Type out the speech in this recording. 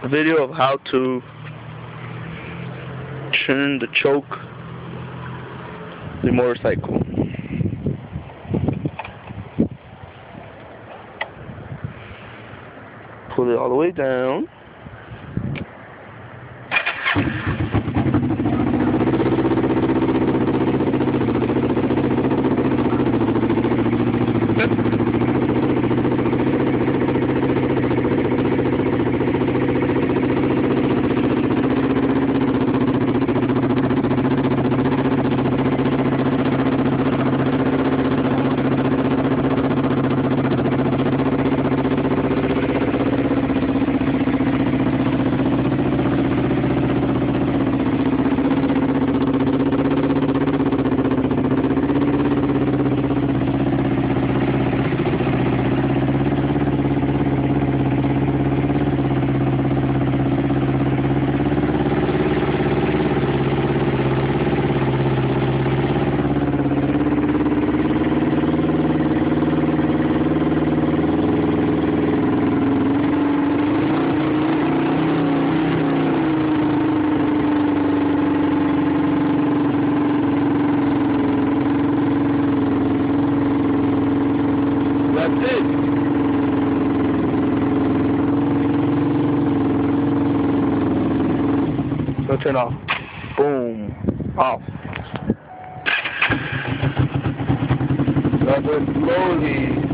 a video of how to turn the choke the motorcycle. Pull it all the way down. That's it. So turn off. Boom. Off. That's it slowly.